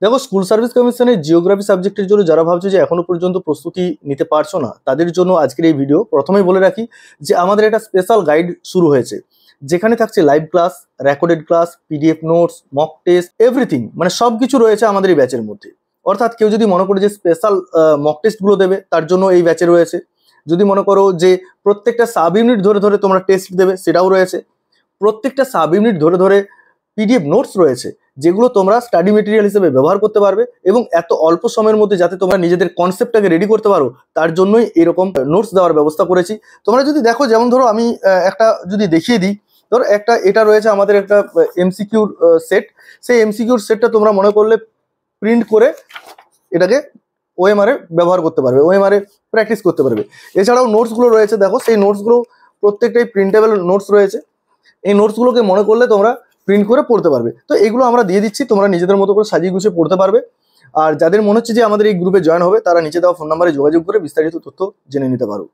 দেখো, school service কমিশনের geography সাবজেক্টের জন্য যারা ভাবছো যে এখনো পর্যন্ত প্রস্তুতি নিতে পারছো না, তাদের জন্য আজকের এই ভিডিও। প্রথমেই বলে রাখি যে আমাদের একটা স্পেশাল গাইড শুরু হয়েছে, যেখানে থাকছে live class, recorded class, PDF notes, mock test, everything, মানে সব কিছু রয়েছে আমাদের এই ব্যাচের মধ্যে। অর্থাৎ কেউ যদি মনে করে যে স্পেশাল মক টেস্টগুলো দেবে, তার জন্য এই ব্যাচে রয়েছে। যদি মনে করো যে প্রত্যেকটা সাব ইউনিট ধরে ধরে তোমরা টেস্ট দেবে, সেটাও রয়েছে। প্রত্যেকটা সাব ইউনিট ধরে ধরে পিডিএফ নোটস রয়েছে, যেগুলো তোমরা স্টাডি মেটেরিয়াল হিসেবে ব্যবহার করতে পারবে, এবং এত অল্প সময়ের মধ্যে যাতে তোমরা নিজেদের কনসেপ্টটাকে রেডি করতে পারো, তার জন্যই এরকম নোটস দেওয়ার ব্যবস্থা করেছি। তোমরা যদি দেখো, যেমন ধরো আমি একটা যদি দেখিয়ে দিই, ধরো এটা রয়েছে আমাদের একটা এমসিকিউর সেট। সেই এমসিকিউর সেটটা তোমরা মনে করলে প্রিন্ট করে এটাকে ওএমআর এ ব্যবহার করতে পারবে, ওএমআর এ প্র্যাকটিস করতে পারবে। এছাড়াও নোটসগুলো রয়েছে, দেখো সেই নোটসগুলো প্রত্যেকটাই প্রিন্টেবল নোটস রয়েছে। এই নোটসগুলোকে মনে করলে তোমরা প্রিন্ট করে পড়তে পারবে। তো এগুলো আমরা দিয়ে দিচ্ছি, তোমরা নিজেদের মতো করে সাজিয়ে গুছিয়ে পড়তে পারবে। আর যাদের মনে হচ্ছে যে আমাদের এই গ্রুপে জয়েন হবে, তারা নিচে দেওয়া ফোন নাম্বারে যোগাযোগ করে বিস্তারিত তথ্য জেনে নিতে পারো।